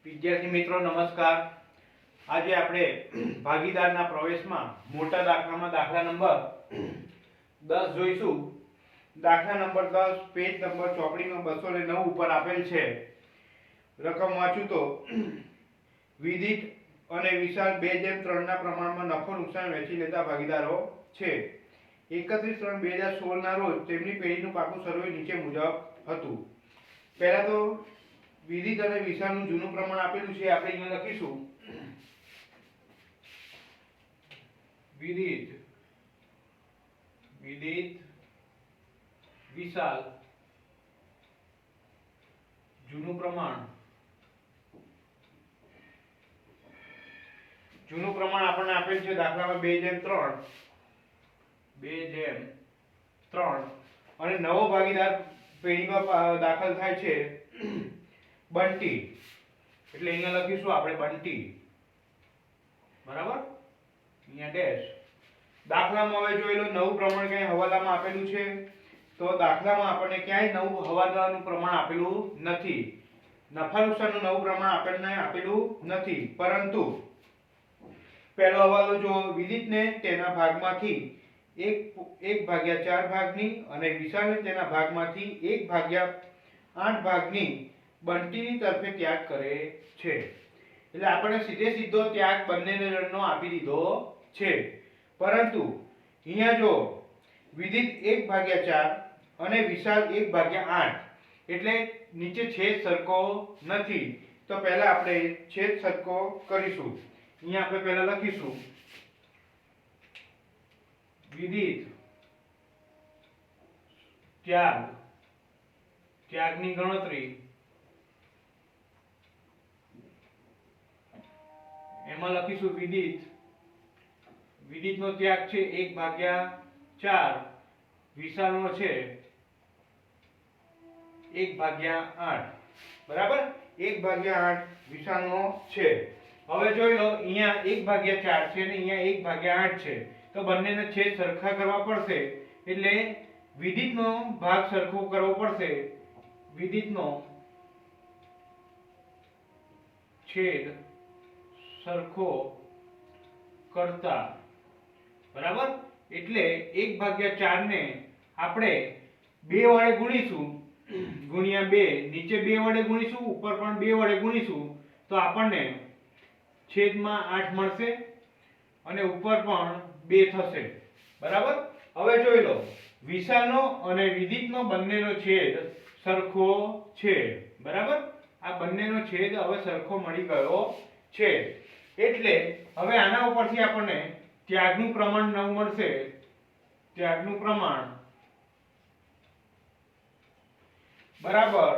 વિદ્યાર્થી મિત્રો નમસ્કાર। આજે આપણે ભાગીદારના પ્રવેશમાં મોટા દાખલામાં દાખલા નંબર 10 જોઈશું। દાખલા નંબર 10 પેજ નંબર ચોપડીમાં 209 ઉપર આપેલ છે। રકમ વાંચું તો વિદિત અને વિશાલ 2:3 ના પ્રમાણમાં નફો નુકસાન વહેંચી લેતા ભાગીદારો છે। 31/3/2016 ના રોજ તેમની પેઢીનું પાકું સર્વે નીચે મુજબ હતું। પહેલા તો વિદિત અને વિશાલનું જૂનું પ્રમાણ આપેલું છે, આપણે અહીંયા લખીશું વિદિત વિશાલ જૂનું પ્રમાણ આપણને આપેલ છે દાખલામાં 2:3 અને નવો ભાગીદાર પેઢીમાં દાખલ થાય છે બંટી, એટલે અહીંયા લખીશું આપણે બંટી, બરાબર, અહીંયા ડેશ। દાખલામાં હવે જોઈ લો નવું પ્રમાણ ક્યાંય હવાલામાં આપેલું છે તો દાખલામાં આપણને ક્યાંય નવું હવાલાનું પ્રમાણ આપેલું નથી, નફા નુકસાનનું નવું પ્રમાણ આપણને આપેલું નથી, પરંતુ પહેલો હવાલો જો વિદિતને તેના ભાગમાંથી 1/4 ભાગની અને વિશાલને તેના ભાગમાંથી 1/8 ભાગની બંટીની તરફે ત્યાગ કરે છે, એટલે આપણે સીધો ત્યાગ બંનેને જણનો આપી દીધો છે। પરંતુ અહીંયા જો વિદિત 1/4 અને વિશાલ 1/8 એટલે નીચે છેદ સરખો નથી, તો પહેલા આપણે છેદ સરખો કરીશું। અહીંયા આપણે પહેલા લખીશું વિદિત ત્યાગની ગણતરી, એમાં લખીશું વિદિતનો ત્યાગ છે 1/4, વિશાલનો છે 1/8, બરાબર, 1/8 વિશાલનો છે। હવે જોઈ લો અહીંયા 1/4 છે અને અહીંયા 1/8 છે, તો બંનેને છેદ સરખા કરવા પડશે, એટલે વિદિતનો ભાગ સરખો કરવો પડશે। વિદિતનો છેદ સરખો કરતા, બરાબર, એટલે 1/4 ને આપણે 2 વડે ગુણીશું, ગુણ્યા 2, નીચે 2 વડે ગુણીશું, ઉપર પણ 2 વડે ગુણીશું, તો આપણને છેદમાં 8 મળશે અને ઉપર પણ 2 થશે, બરાબર। હવે જોઈ લો વિશાલનો અને વિદિતનો બંનેનો છેદ સરખો છે, બરાબર, આ બંનેનો છેદ હવે સરખો મળી ગયો છે, એટલે હવે આના ઉપરથી આપણને ત્યાગનું પ્રમાણ 9 મળશે। ત્યાગનું પ્રમાણ બરાબર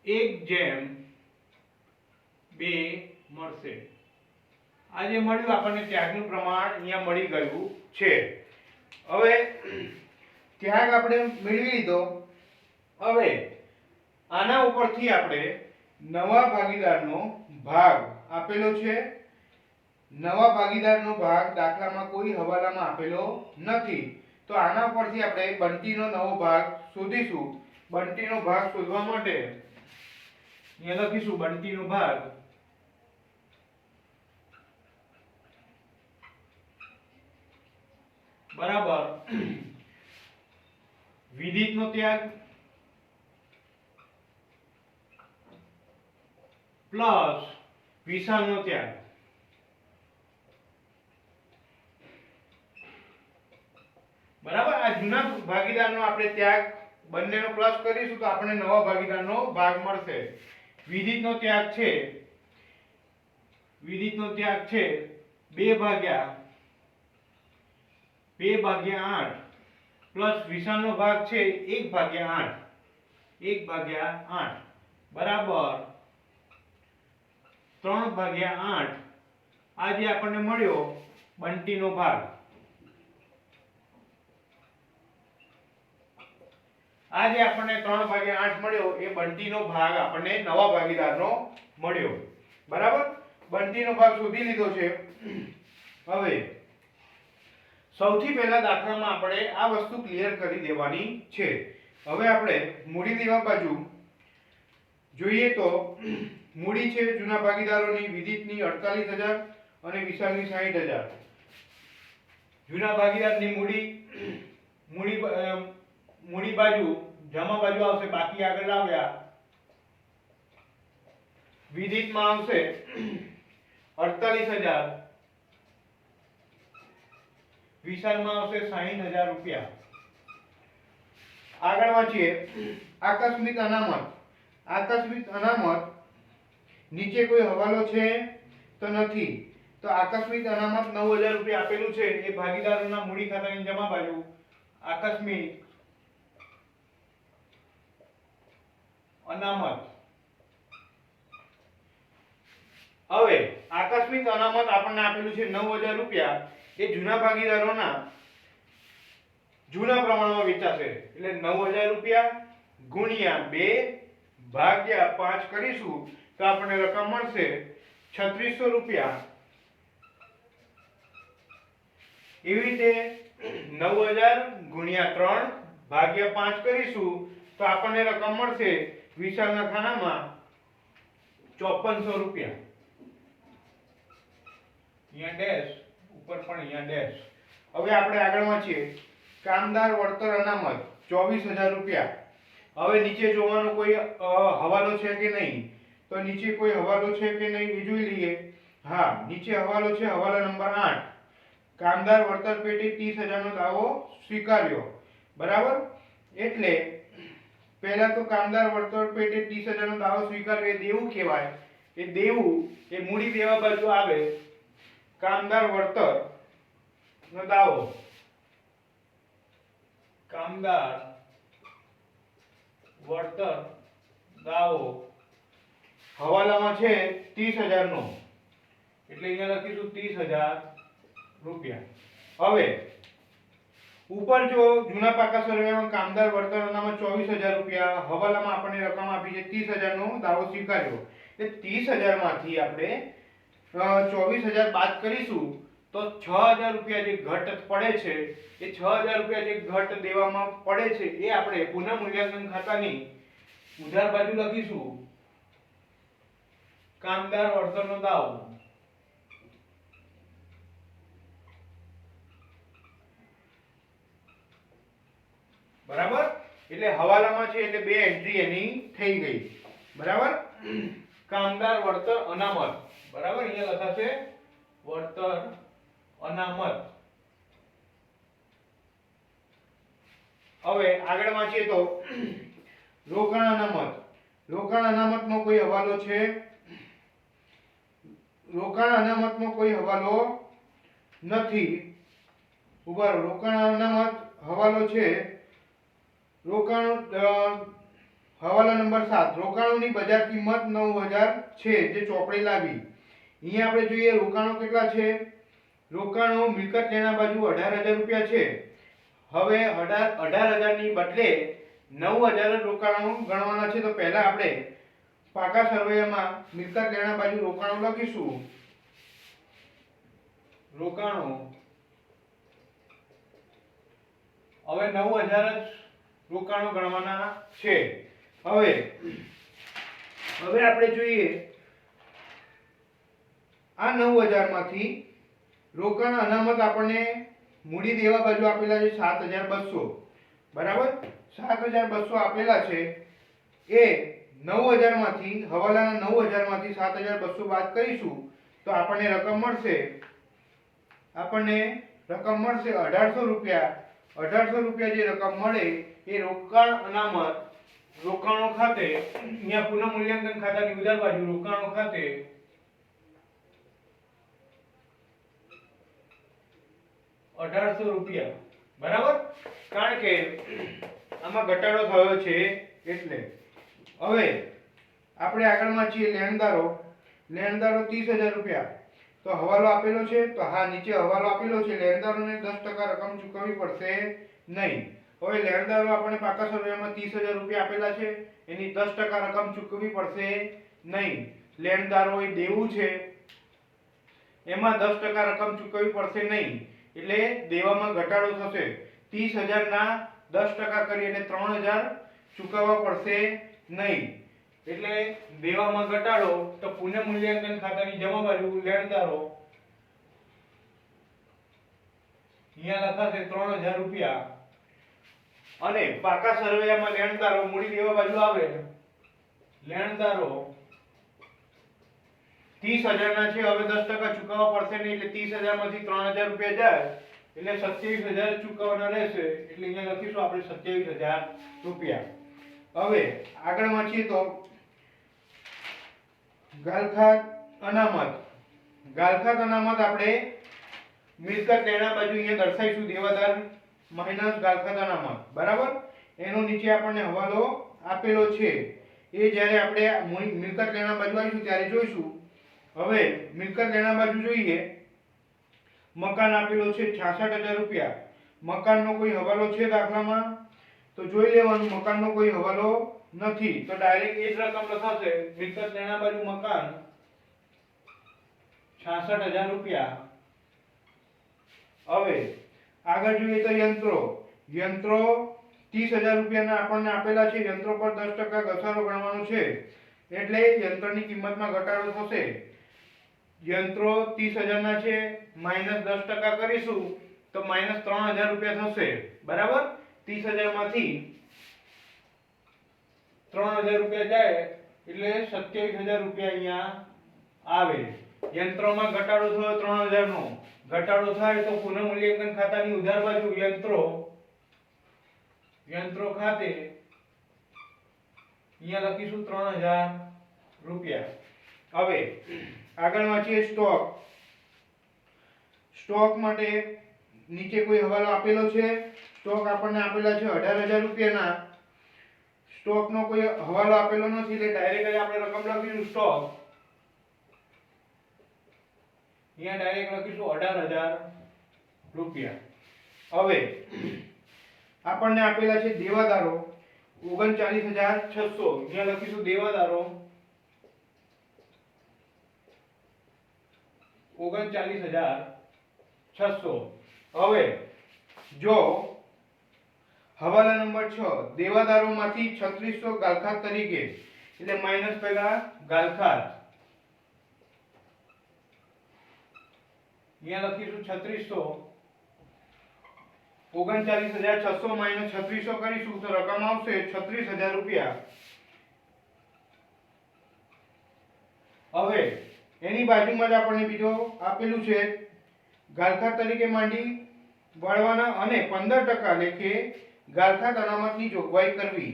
1/2 મળશે। આ જે મળ્યું આપણને ત્યાગનું પ્રમાણ અહીંયા મળી ગયું છે। હવે ત્યાગ આપણે મેળવી લીધો, હવે આના ઉપરથી આપણે નવા ભાગીદારનો ભાગ આપેલો છે, નવા ભાગીદારનો ભાગ દાખલામાં કોઈ હવાલામાં આપેલો નથી, તો આના પરથી આપણે બંટીનો નવો ભાગ શોધીશું। બંટીનો ભાગ શોધવા માટે અહીંયા લખીશું બંટીનો ભાગ બરાબર વિદિતનો ત્યાગ પ્લસ વિશાલનો ત્યાગ, બરાબર। આ જૂના ભાગીદારનો આપણે ત્યાગ બંનેનો પ્લસ કરીશું તો આપણને નવા ભાગીદારનો ભાગ મળશે। વિદિતનો ત્યાગ છે 2/8 પ્લસ વિશાલનો ભાગ છે 1/8 બરાબર 3/8। આ જે આપણને મળ્યો બંટીનો ભાગ, આ જે આપણને 3/8 મળ્યો એ બંટીનો ભાગ આપણને નવા ભાગીદારનો મળ્યો, બરાબર। બંટીનો ભાગ શોધી લીધો છે। હવે સૌથી પહેલા દાખલામાં આપણે આ વસ્તુ ક્લિયર કરી દેવાની છે. હવે આપણે મૂડી દેવા બાજુ જોઈએ તો મૂડી છે જૂના ભાગીદારોની વિદિતની 48,000 અને વિશાલની 60,000. જૂના ભાગીદારની મૂડી બાજુ જમા બાજુ આવશે, બાકી આગળ આવ્યા. વિદિતમાં આવશે 48,000, વિશાલમાં આવશે 60,000 રૂપિયા. આગળ વાંચીએ આકસ્મિક અનામત. આકસ્મિક અનામત નીચે કોઈ હવાલો છે તો નથી, તો આકસ્મિક અનામત 9,000 રૂપિયા આપેલું છે એ ભાગીદારોના મૂડી ખાતાની જમા બાજુ. આકસ્મિક અનામત. હવે આકસ્મિક અનામત આપણને આપેલું છે 9,000 રૂપિયા, એ જૂના ભાગીદારોના જૂના પ્રમાણમાં વેચાશે એટલે 9,000 રૂપિયા ગુણ્યા 2 ભાગ્યા 5 કરીશું તો આપણને રકમ મળશે 3600 રૂપિયા. એવી રીતે 9,000 ગુણ્યા 3 ભાગ્યા 5 કરીશું તો આપણને રકમ મળશે વિશાલના ખાનામાં 5400 રૂપિયા. અહીંયા ડેશ ઉપર પણ અહીંયા ડેશ. હવે આપણે આગળ વાંચીએ કામદાર વળતર અનામત 24,000 રૂપિયા. હવે નીચે જોવાનો કોઈ હવાલો છે કે નહીં, તો નીચે કોઈ હવાલો છે કે નહીં એ જોઈ લઈએ. હા, નીચે હવાલો છે, હવાલા નંબર 8. કામદાર વળતર પેટે 30,000 નો દાવો સ્વીકાર્યો. બરાબર, એટલે પહેલા તો કામદાર વળતર પેટે 30,000 નો દાવો સ્વીકાર્યો એ દેવું કહેવાય. એ દેવું એ મૂડી દેવા બાજુ આવે. કામદાર વળતર નો દાવો, કામદાર વળતર દાવો હવાલામાં છે 30,000 નો, એટલે અહીંયા લખીશું 30,000 રૂપિયા. હવે ઉપર જો જૂના પાકા સર્વેમાં કામદાર વળતર અનામત 24,000 રૂપિયા, હવાલામાં આપણને રકમ આપી છે 30,000 નો દાવો સ્વીકાર્યો. એટલે 30,000 માંથી આપણે 24,000 બાદ કરીશું તો 6,000 રૂપિયા જે ઘટ પડે છે, એ 6,000 રૂપિયા જે ઘટ દેવામાં પડે છે એ આપણે પુનઃ મૂલ્યાંકન ખાતાની ઉધાર બાજુ લખીશું કામદાર વળતરનો દાવો. બરાબર, એટલે હવાલામાં છે એટલે બે એન્ટ્રી એની થઈ ગઈ. બરાબર, કામદાર વળતર અનામત. બરાબર, અહીંયા લખાશે વળતર અનામત. હવે આગળ વાંચીએ તો રોકાણ અનામત. રોકાણ અનામતનો કોઈ હવાલો છે? રોકાણ અનામતનો કોઈ હવાલો નથી. ઉભા રહો, રોકાણ અનામત હવાલો છે. રોકાણ હવાલા નંબર 7. રોકાણોની બજાર કિંમત 9,000 છે જે ચોપડે લાવી. અહીંયા આપણે જોઈએ રોકાણો કેટલા છે. રોકાણો મિલકત લેણા બાજુ 18,000 રૂપિયા છે. હવે 18,000 ની બદલે 9,000 રોકાણો ગણવાના છે. તો પહેલા આપણે પાકા સરવૈયામાં મિલકત લેણા બાજુ રોકાણો લખીશું. રોકાણો હવે 9,000 જ રોકાણો ગણવાના છે. હવે આપણે જોઈએ આ 9,000 માંથી રોકાણ અનામત આપણને મૂડી દેવા બાજુ આપેલા છે 7,200. બરાબર, 7,200 આપેલા છે. એ 9,000 માંથી હવાલાના 9,000 માંથી 7,200 બાદ કરીશું તો આપણને રકમ મળશે 1,800 રૂપિયા. 1,800 રૂપિયા જે રકમ મળે એ રોકાણ અનામત રોકાણો ખાતે અહીંયા પુનઃ મૂલ્યાંકન ખાતાની ઉધાર બાજુ રોકાણો ખાતે ₹1,800. બરાબર, કારણ કે આમાં ઘટાડો થયો છે એટલે. હવે આપણે આગળમાં છીએ લેણદારો. લેણદારો 30,000 રૂપિયા. તો હવાલો આપેલો છે, તો હા નીચે હવાલો આપેલો છે. લેણદારોને 10% રકમ ચૂકવવી પડશે નહીં. હવે લેણદારો આપણે પાકા સર્વેમાં 30,000 રૂપિયા આપેલા છે, એની 10% રકમ ચૂકવવી પડશે નહીં. લેણદારો એ દેવું છે, એમાં 10% રકમ ચૂકવવી પડશે નહીં. એટલે દેવામાં ઘટાડો થશે. 30,000 ના 10% કરી એટલે 3,000 ચૂકવવા પડશે નહીં. એટલે દેવામાં ઘટાડો તો પુનઃ મૂલ્યાંકન ખાતાની જમા બાજુ લેણદારો અહીંયા લખાશે 3,000 રૂપિયા અને પાકા સરવૈયામાં લેણદારો મૂડી દેવા બાજુ આવે. લેણદારો 30,000 ના છે, હવે 10% ચૂકવવા પડશે નહીં એટલે 30,000 માંથી 3,000 રૂપિયા જાય એટલે 27,000 ચૂકવવાના રહેશે. એટલે અહીંયા લખીશું આપણે 27,000 રૂપિયા. હવે આગળ વાંચીએ તો ગાલખાત અનામત. ગાલખાત અનામત આપણે મિલકત લેણા બાજુ અહીંયા દર્શાવીશું દેવાદાર માઇનસ ગાલખાત અનામત, બરાબર. એનો નીચે આપણને હવાલો આપેલો છે, એ જ્યારે આપણે મિલકત લેણા બાજુ આવીશું ત્યારે જોઈશું. હવે મિલકત લેણા બાજુ જોઈએ. મકાન આપેલો છે 66,000 રૂપિયા. મકાનનો કોઈ હવાલો છે દાખલામાં તો જોઈ લેવાનું. મકાનનો કોઈ હવાલો નથી તો ડાયરેક્ટ એ જ રકમ લખાશે. મિલકત લેણા બાજુ મકાન 66,000 રૂપિયા. હવે આગળ જોઈએ તો યંત્રો. યંત્રો 30,000 રૂપિયાના આપણને આપેલા છે. યંત્રો પર 10% ઘસારો ગણવાનો છે એટલે યંત્રની કિંમતમાં ઘટાડો થશે. યંત્રો 30,000 ના છે, -10% કરીશું તો -3,000 રૂપિયા થશે, બરાબર. 30,000 માંથી 3,000 રૂપિયા જાય એટલે 27,000 રૂપિયા અહીંયા આવે. યંત્રોમાં ઘટાડો થયો 3,000 નો. ઘટાડો થાય તો પુનઃ મૂલ્યાંકન ખાતાની ઉધાર બાજુ યંત્રો ખાતે અહીંયા લખીશું 3,000 રૂપિયા. હવે આગળ વાંચીએ સ્ટોક. સ્ટોક માટે નીચે કોઈ હવાલો આપેલો છે. સ્ટોક આપણને આપેલા છે 18,000 રૂપિયાના. સ્ટોકનો કોઈ હવાલો આપેલો નથી એટલે ડાયરેક્ટ આપણે રકમ લખીશું સ્ટોક. અહીંયા ડાયરેક્ટ લખીશું 18,000 રૂપિયા. હવે આપણને આપેલા છે દેવાદારો 39,600. અહીંયા લખીશું દેવાદારો 39,600. હવે જો હવાલા નંબર 6 દેવાદારોમાંથી 3600 ગાલખાત તરીકે એટલે માઈનસ પહેલા ગાલખાત. અહીંયા લખીશું 3600. 39,600 માઈનસ 3600 કરીશું તો રકમ આવશે 36,000 રૂપિયા. હવે એની બાજુમાં જ આપણને બીજો આપેલું છે ગાલખાત તરીકે માંડી વાળવાના અને 15% લેખે ગાલખાત અનામતની જોગવાઈ કરવી.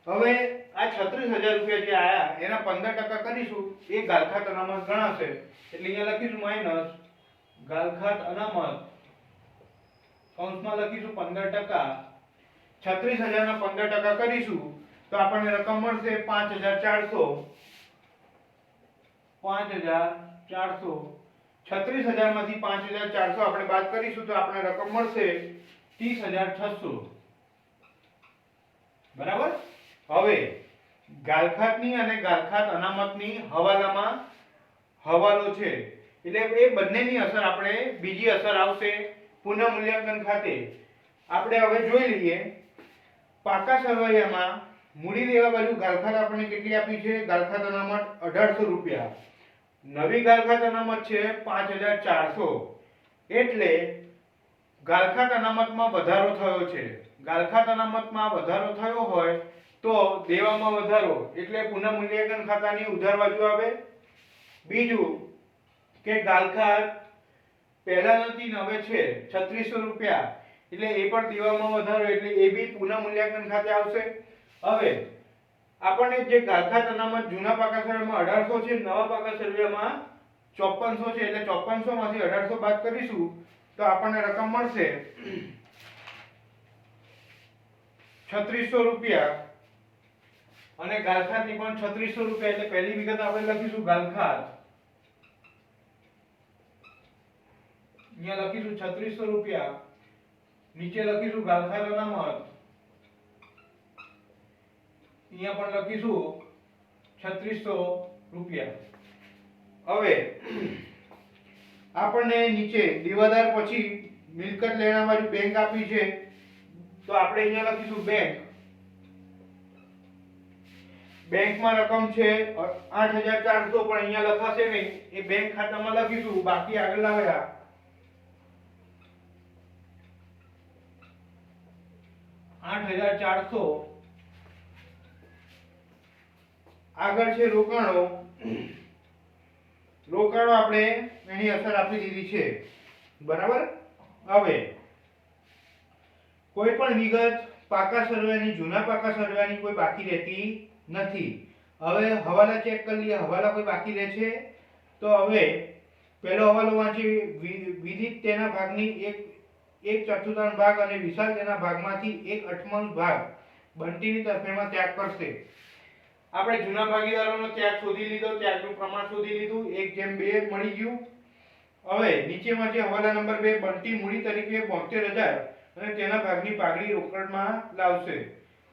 હવે આ 36,000 રૂપિયા જે આયા એના 15% કરીશું એ ગાલખાત અનામત ગણાશે. એટલે અહીંયા લખીશું માઈનસ ગાલખાત અનામત કૌંસમાં લખીશું 15%. 36,000 ના 15% કરીશું તો આપણને રકમ મળશે 5,400. 5,400. 36,000 માંથી 5,400 આપણે બાદ કરીશું તો આપણને રકમ મળશે 30,600, બરાબર. હવે ગાલખાતની અને ગાલખાત અનામતની હવાલામાં હવાલો છે એટલે એ બંનેની અસર આપણે બીજી અસર આવશે પુનઃ મૂલ્યાંકન ખાતે. આપણે હવે જોઈ લઈએ. પાકા સરવૈયામાં મૂડી દેવા બાજુ ગાલખાત આપણને કેટલી આપી છે? ગાલખાત અનામત 1,800 રૂપિયા. નવી ગાલખાત અનામત છે 5,400. એટલે ગાલખાત અનામતમાં વધારો થયો છે. ગાલખાત અનામતમાં વધારો થયો હોય તો દેવામાં વધારો એટલે પુનઃ મૂલ્યાંકન ખાતાની ઉધાર બાજુ આવે. બીજું કે ગાલખાત પહેલા નથી ને હવે છે 3600 રૂપિયા એટલે એ પણ દેવામાં વધારો એટલે એ બી પુનઃ મૂલ્યાંકન ખાતે આવશે. હવે આપણને જે ગાલખાત અનામત જૂના પાકા સરવૈયામાં 1,800 છે, નવા પાકા સરવૈયામાં 5,400 છે એટલે 5,400 માંથી 1,800 બાદ કરીશું તો આપણને રકમ મળશે 3600 રૂપિયા. અને ગાલખાતની પણ 3600 રૂપિયા એટલે પહેલી વિગત આપણે લખીશું ગાલખાત. અહીંયા લખીશું 3600 રૂપિયા. નીચે લખીશું ગાલખાત અનામત. અહીંયા પણ લખીશું 3600 રૂપિયા. હવે આપણને નીચે દેવાદાર પછી મિલકત લેણા વાળી બેંક આપી છે, તો આપણે અહીંયા લખીશું બેંક. બેંકમાં રકમ છે 8400, પણ અહીંયા લખાશે નહીં, એ બેંક ખાતામાં લખીશું. બાકી આગળ લાવ્યા 8400. આગળ છે રોકાણો. રોકાણો આપણે એની અસર આપી દીધી છે, બરાબર. હવે કોઈ પણ વિગત પાકા સર્વેની, જૂના પાકા સર્વેની કોઈ બાકી રહેતી નથી. હવે હવાલા ચેક કરી લઈએ. હવાલા કોઈ બાકી રહે છે? તો હવે પહેલો હવાલો વાંચી. વિદિત તેના ભાગની એક ચતુર્થાંશ ભાગ અને વિશાલ તેના ભાગમાંથી 1/8 ભાગ બંટીની તરફેણમાં ત્યાગ કરશે. આપણે જૂના ભાગીદારોનો ત્યાગ શોધી લીધો, ત્યાગનું પ્રમાણ શોધી લીધું, 1/2 મળી ગયું. હવે નીચેમાં જે હવાલા નંબર 2, બંટી મૂડી તરીકે 72,000 અને તેના ભાગની પાઘડી રોકડમાં લાવશે,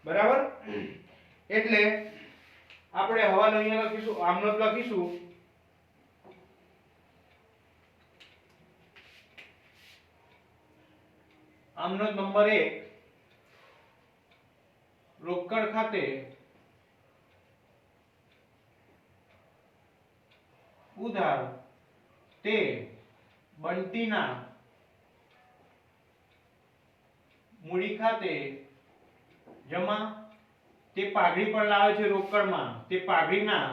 બરાબર. એટલે આપણે હવાલો અહીંયા લખીશું, આમનોંધ લખીશું. આમનોંધ નંબર 1, રોકડ ખાતે ઉધાર તે બંટીના મૂડી ખાતે જમા. તે પાઘડી પણ લાવે છે રોકડમાં, તે પાઘડીના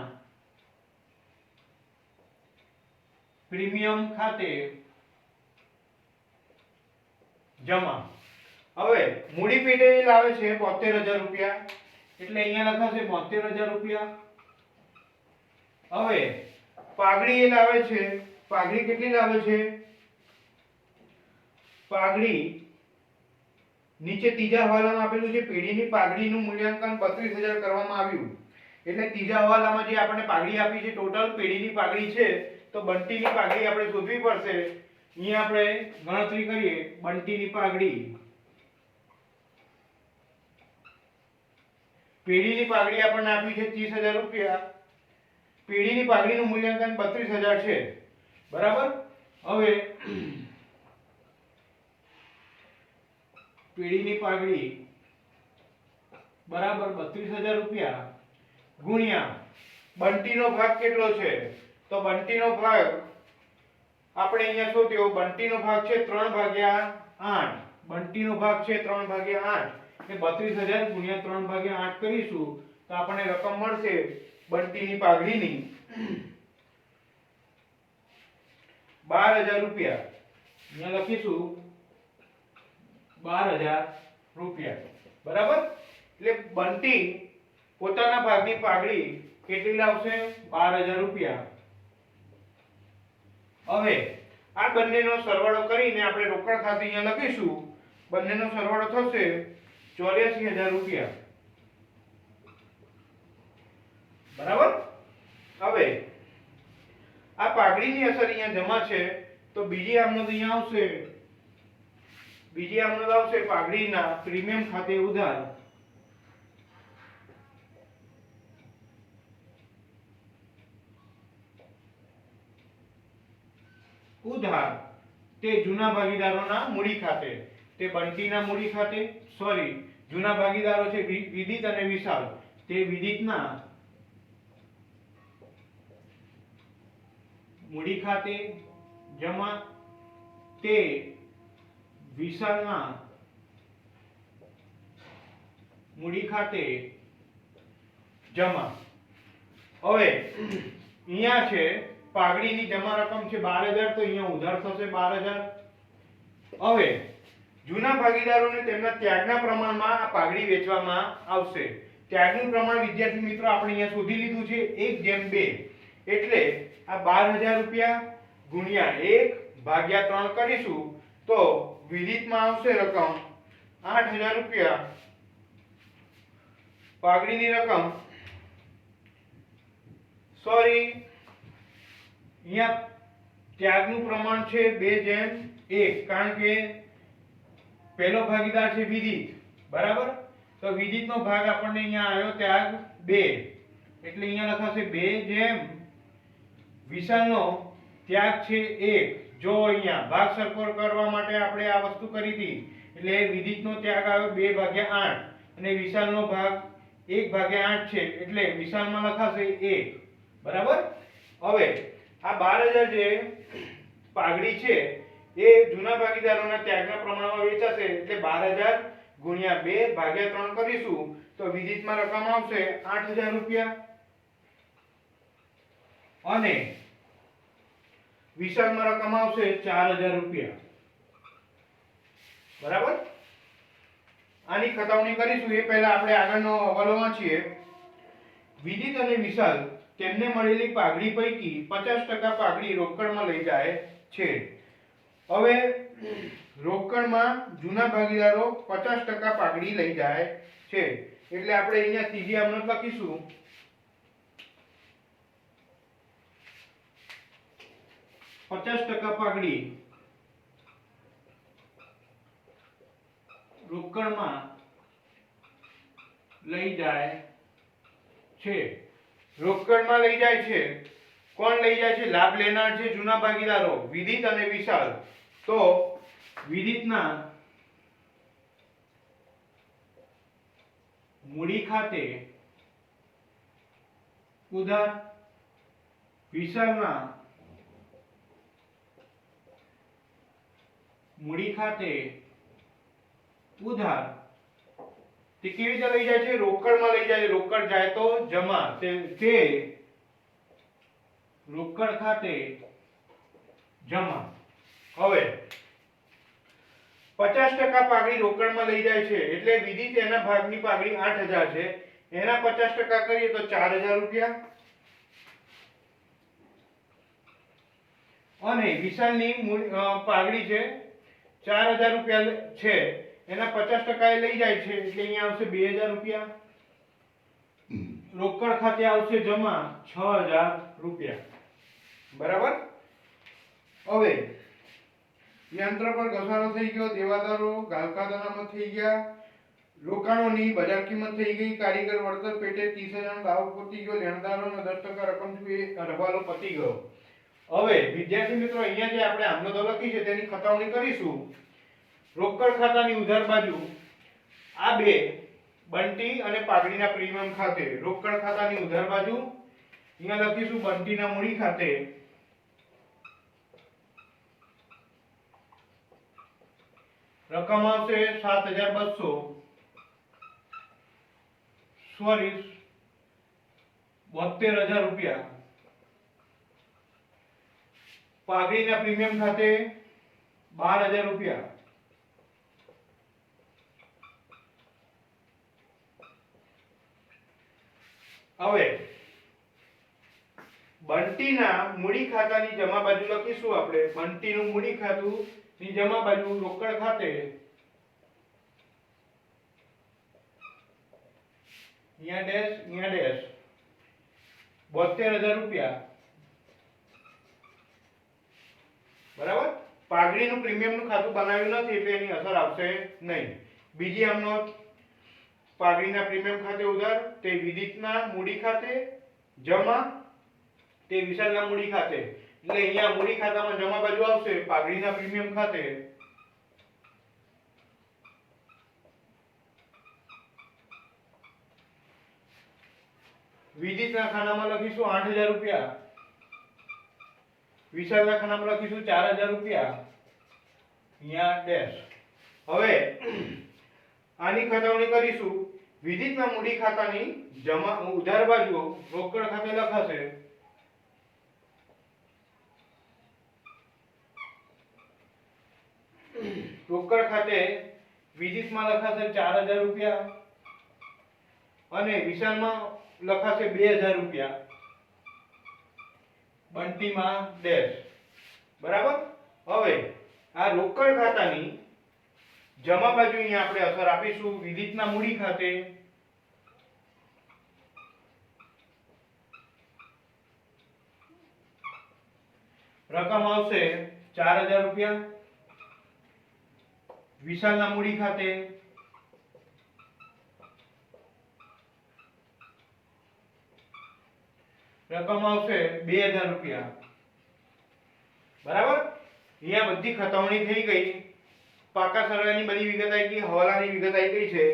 પ્રીમિયમ ખાતે જમા. હવે મૂડી પેટે લાવે છે 72,000 રૂપિયા, એટલે અહીંયા લખાશે 72,000 રૂપિયા. હવે પાઘડી એ લાવે છે, પાઘડી કેટલી લાવે છે? પાઘડી નીચે ત્રીજા હવાલામાં આપેલું છે, પેઢીની પાઘડીનું મૂલ્યાંકન 32,000 કરવામાં આવ્યું. એટલે ત્રીજા હવાલામાં જે આપણે પાઘડી આપી છે, ટોટલ પેઢીની પાઘડી છે, તો બંટીની પાઘડી આપણે શોધવી પડશે. અહીંયા આપણે ગણતરી કરીએ. બંટીની પાઘડી, પેઢીની પાઘડી આપણને આપી છે 30,000 રૂપિયા. પેઢીની પાઘડીનું મૂલ્યાંકન 32,000 છે, બરાબર. હવે પેઢીની પાઘડી બરાબર 32,000 રૂપિયા ગુણ્યા બંટીનો ભાગ કેટલો છે? તો બંટીનો ભાગ આપણે અહીંયા શોધ્યો. બંટીનો ભાગ છે 3/8. બંટીનો ભાગ છે 3/8, એટલે 32,000 ગુણ્યા 3/8 કરીશું તો આપણને રકમ મળશે બંટીની પાઘડીની 12,000 રૂપિયા. અહીંયા લખીશું 12,000 રૂપિયા, બરાબર. એટલે બંટી પોતાના ભાગની પાઘડી કેટલી લાવશે? 12,000 રૂપિયા. હવે આ બંનેનો સરવાળો કરીને આપણે રોકડ ખાતે અહીંયા લખીશું. બંનેનો સરવાળો થશે 84,000 રૂપિયા, બરાબર. હવે આ પાઘડીની અસર અહીંયા જમા છે, તો બીજી આમનોંધ અહીંયા આવશે. બીજી આમનોંધ આવશે પાઘડીના પ્રીમિયમ ખાતે ઉધાર. ઉધાર તે જૂના ભાગીદારોના મૂડી ખાતે, તે બંટીના મૂડી ખાતે, સોરી, જૂના ભાગીદારો છે વિદિત અને વિશાલ, તે વિદિતના મૂડી ખાતે જમા, તે વિશાલના મૂડી ખાતે જમા. હવે અહીંયા છે પાઘડીની જમા રકમ છે 12,000, તો અહીંયા ઉધાર થશે 12,000. હવે જૂના ભાગીદારોને તેમના ત્યાગના પ્રમાણમાં આ પાઘડી વેચવામાં આવશે. ત્યાગનું પ્રમાણ વિદ્યાર્થી મિત્રો આપણે અહીંયા શોધી લીધું છે 1/2, એટલે આ 12,000 રૂપિયા ગુણ્યા 1/3 કરીશું તો વિદિતમાં આવશે રકમ 8,000 રૂપિયા. પાઘડીની રકમ, સોરી, અહીંયા ત્યાગનું પ્રમાણ છે 2/1, કારણ કે પહેલો ભાગીદાર છે વિદિત, બરાબર. તો વિદિતનો ભાગ આપણને અહીંયા આવ્યો ત્યાગ 2, એટલે અહીંયા લખાશે 2 વિશાલનો ત્યાગ છે 1 જો અહીંયા ભાગ સરખો કરવા માટે આપણે આ વસ્તુ કરી હતી, એટલે વિદિતનો ત્યાગ આવ્યો 2/8 અને વિશાલનો ભાગ 1/8 છે, એટલે વિશાલમાં લખાશે 1. બરાબર. હવે આ 12000 જે પાઘડી છે એ જૂના ભાગીદારોના ત્યાગના પ્રમાણમાં વેચાશે, એટલે 12000 ગુણ્યા 2/3 કરીશું તો વિદિતમાં રકમ આવશે 8000 રૂપિયા અને વિશાલમાં રકમ આવશે 4000 રૂપિયા. બરાબર. આની ખતાવણી કરીશું એ પહેલા આપણે આગળનો હવાલો વાંચીએ. વિદિત અને વિશાલ તેમને મળેલી પાઘડી પૈકી 50% પાઘડી રોકડમાં લઈ જાય છે. હવે રોકડમાં જૂના ભાગીદારો 50% પાઘડી લઈ જાય છે, એટલે આપણે અહીંયા ત્રીજી અમનત લખીશું. ₹50 પાઘડી રોકડમાં લઈ જાય છે. રોકડમાં લઈ જાય છે. કોણ લઈ જાય છે? લાભ લેનાર છે જૂના ભાગીદારો વિદિત અને વિશાલ. તો વિદિતના મૂડી ખાતે ઉધાર, વિશાલના મૂડી ખાતે ઉધાર. તે કેવી રીતે લઈ જાય છે? રોકડમાં લઈ જાય છે. રોકડ જાય તો જમા, તે રોકડ ખાતે જમા. હવે 50% પાઘડી રોકડમાં લઈ જાય છે, એટલે વિદિત એના ભાગની પાઘડી 8000 છે, એના 50% કરીએ તો 4000 રૂપિયા અને વિશાલની પાઘડી છે 4000 રૂપિયા છે, એના 50% એ લઈ જાય છે, એટલે અહીંયા આવશે 2000 રૂપિયા. રોકડ ખાતે આવશે જમા 6000 રૂપિયા. બરાબર. હવે યંત્ર પર ઘસારો થઈ ગયો, દેવાદારો ગાલકાત અનામત થઈ ગયા, રોકાણોની બજાર કિંમત થઈ ગઈ, કારીગર વળતર પેટે 30000 નો દાવો પતી ગયો, લેણદારોનો 10% રકમ જોઈએ, હવાલો પતી ગયો. હવે વિદ્યાર્થી મિત્રો અહીંયા જે આપણે આમનોધો લખી છે તેની ખતાવણી કરીશું. રોકડ ખાતાની ઉધાર બાજુ આ બે બંટી અને પાઘડીના પ્રીમિયમ ખાતે. રોકડ ખાતાની ઉધાર બાજુ અહીંયા લખીશું બંટીના મૂડી ખાતે રકમ આવશે 7200 સોરી 72000 રૂપિયા. પાઘડીના પ્રીમિયમ ખાતે 12000 રૂપિયા. હવે બંટીના મૂડી ખાતાની જમા બાજુ લખીશું આપણે. બંટીનું મૂડી ખાતું ની જમા બાજુ રોકડ ખાતે અહીંયા ડેશ 72000 રૂપિયા. બરાબર. પાઘડીનું પ્રીમિયમનું ખાતું બનાવ્યું નથી એટલે એની અસર આવશે નહીં. બીજી આમનો પાઘડીના પ્રીમિયમ ખાતે ઉધાર, તે વિદિતના મૂડી ખાતે જમા, તે વિશાલના મૂડી ખાતે. એટલે અહીંયા મૂડી ખાતામાં જમા બાજુ આવશે પાઘડીના પ્રીમિયમ ખાતે વિદિતના ખાનામાં લખીશું 8000 રૂપિયા, વિશાલના ખાનામાં લખીશું 4000 રૂપિયા. અહીંયા ડેશ. હવે આની ખતાવણી કરીશું. વિદિતના મૂડી ખાતાની જમા ઉધાર બાજુ રોકડ ખાતે લખાશે રોકડ ખાતે વિદિતમાં લખાશે 4000 રૂપિયા અને વિશાલમાં લખાશે 2000 રૂપિયા. બંટીમાં ડેશ. બરાબર. હવે આ રોકડ ખાતાની જમા બાજુ અહીંયા આપણે અસર આપીશું. વિદિતના મૂડી ખાતે રકમ આવશે 4000 રૂપિયા. વિશાલના મૂડી ખાતે રકમ આવશે 2000 રૂપિયા. બરાબર. અહીંયા બધી ખતવણી થઈ ગઈ, પાકા સરવાળાની બધી વિગત આવી ગઈ, હવાલાની વિગત આવી ગઈ છે.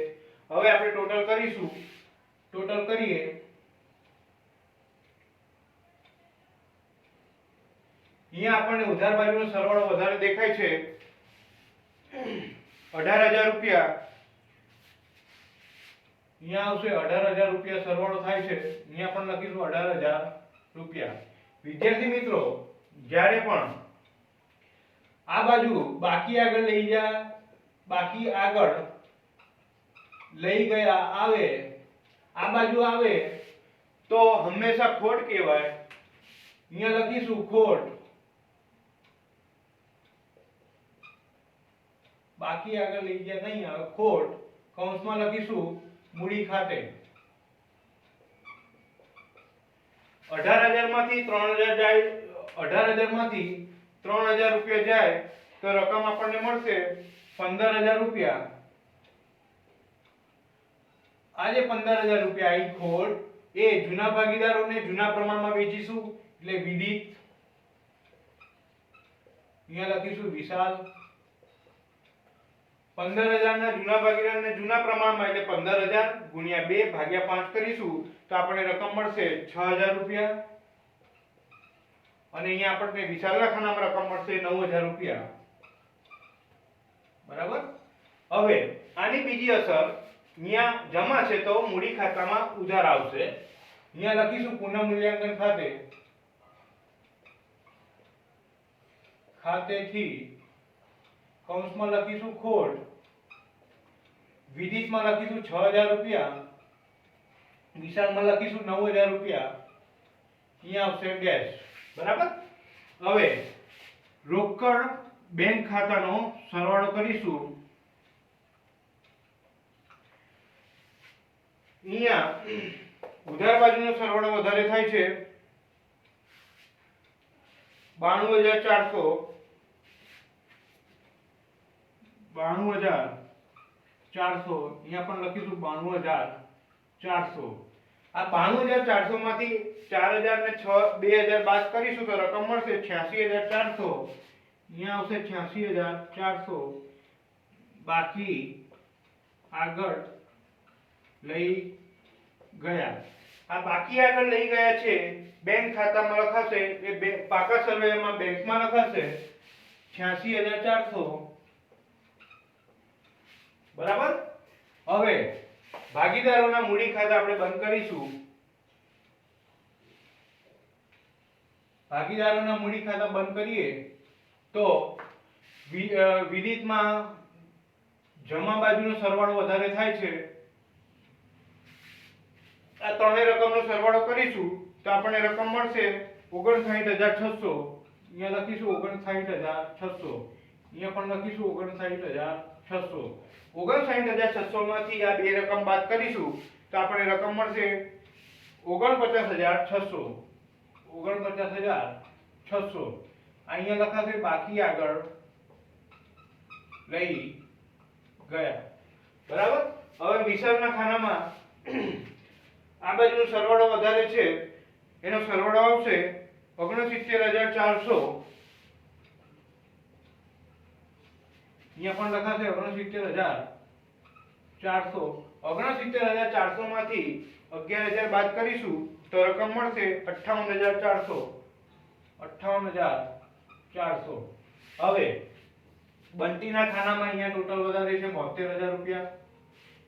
હવે આપણે ટોટલ કરીશું. ટોટલ કરીએ. અહીંયા આપણને ઉધાર બાજુનો સરવાળો વધારે દેખાય છે 18,000 રૂપિયા. અહીંયા આવશે 18,000 રૂપિયા સરવાળો થાય છે. અહીંયા પણ લખીશું 18,000 રૂપિયા. વિદ્યાર્થી મિત્રો, જ્યારે પણ આ બાજુ બાકી આગળ લઈ ગયા, બાકી આગળ લઈ ગયા આવે, આ બાજુ આવે તો હંમેશા ખોટ કહેવાય. અહીંયા લખીશું ખોટ. બાકી આગળ લઈ ગયા નહીં આવે, ખોટ. કૌંસમાં લખીશું મૂડી ખાતે. 18,000 માંથી 3,000 જાય, 18,000 માંથી 3,000 રૂપિયા જાય તો રકમ આપણને મળશે 15,000 રૂપિયા. આ જે 15,000 રૂપિયા આવી ખોટ એ જૂના ભાગીદારોને જૂના પ્રમાણમાં વેચીશું એટલે વિદિત. અહીંયા લખીશું વિશાલ. 15,000 ના જૂના ભાગીદારને જૂના પ્રમાણમાં એટલે 15,000 ગુણ્યા 2 ભાગ્યા 5 કરીશું તો આપણને રકમ મળશે 6,000 રૂપિયા. અને અહીંયા આપણને વિશાલના ખાનામાં રકમ મળશે 9,000 રૂપિયા. બરાબર. હવે આની બીજી અસર, અહીંયા જમા છે તો મૂડી ખાતામાં ઉધાર આવશે. અહીંયા લખીશું પુનઃ મૂલ્યાંકન ખાતે. ખાતેથી કૌંસમાં લખીશું ખોટ. વિદિતમાં લખીશું 6,000 રૂપિયા. વિશાલમાં લખીશું 9,000 રૂપિયા. અહીંયા આવશે ડેશ. બરાબર. હવે રોકડ બેંક ખાતાનો સરવાળો કરીશું. અહીંયા ઉધાર બાજુનો સરવાળો વધારે થાય છે 92,400. 92,400. અહીંયા પણ લખીશું 92,400. આ 92,400 માંથી 4,000 ને 2,000 બાદ કરીશું તો રકમ મળશે 86,400. અહીંયા આવશે 86,400. બાકી આગળ લઈ ગયા. આ બાકી આગળ લઈ ગયા છે બેંક ખાતામાં લખાશે, એ પાકા સરવૈયામાં બેંકમાં લખાશે 86,400. બરાબર. હવે ભાગીદારોના મૂડી ખાતા આપણે બંધ કરીશું. ભાગીદારોના મૂડી ખાતા બંધ કરીએ તો વિદિતમાં જમા બાજુનો સરવાળો વધારે થાય છે. આ ત્રણેય રકમનો સરવાળો કરીશું તો આપણને રકમ મળશે 59,600. અહીંયા લખીશું 59,600. અહીંયા પણ લખીશું 59,600. 59,600 માંથી આ બે રકમ બાદ કરીશું તો આપણને રકમ મળશે 49,600. 49,600. અહીંયા લખાશે બાકી આગળ લઈ ગયા. બરાબર. હવે વિશાલના ખાનામાં આ બાજુનો સરવાળો વધારે છે, એનો સરવાળો આવશે 69,400. અહીંયા પણ લખાશે 69,400. 69,400 માંથી 11,000 બાદ કરીશું તો રકમ મળશે 58,400. 58,400. હવે બંટીના ખાનામાં અહીંયા ટોટલ વધારે છે 72,000 રૂપિયા.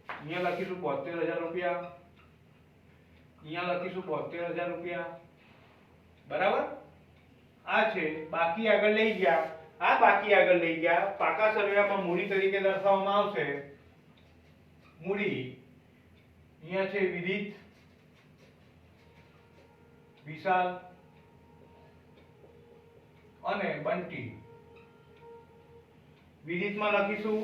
અહીંયા લખીશું 72,000 રૂપિયા. અહીંયા લખીશું 72,000 રૂપિયા. બરાબર. આ છે બાકી આગળ લઈ ગયા. આ બાકી આગળ લઈ ગયા પાકા સરવૈયામાં મૂડી તરીકે દર્શાવવામાં આવશે. મૂડી અહીંયા છે વિદિત, વિશાલ અને બંટી. વિદિતમાં લખીશું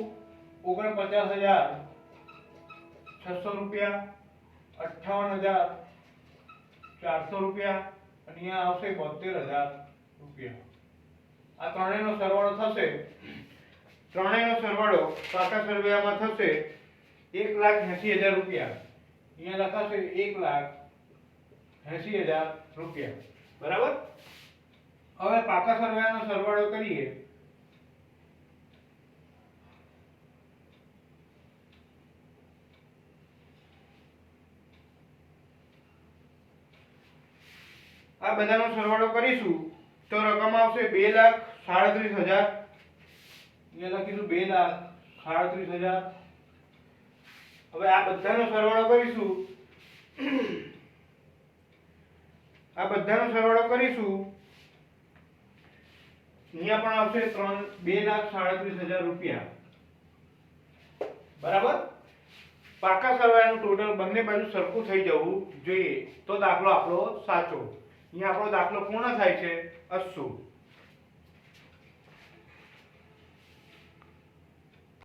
49,600 રૂપિયા, 58,400 રૂપિયા અને અહીંયા આવશે 72,000 રૂપિયા. આ ત્રણેયનો સરવાળો થશે. ત્રણેયનો સરવાળો પાકા સરવૈયામાં થશે 1,80,000 રૂપિયા. અહીંયા લખાશે 1,80,000 રૂપિયા. બરાબર. હવે પાકા સરવૈયાનો સરવાળો કરીએ આ બધાનો સરવાળો કરીશું તો રકમ આવશે 2,37,000. અહીંયા લખીશું 2,37,000. હવે આ બધાનો સરવાળો કરીશું. આ બધાનો સરવાળો કરીશું. અહીંયા પણ આવશે 2,37,000 રૂપિયા. બરાબર. પાકા સરવાળાનું ટોટલ બંને બાજુ સરખું થઈ જવું જોઈએ તો દાખલો આપણો સાચો. અહીંયા આપણો દાખલો પૂર્ણ થાય છે. અસ્સુ.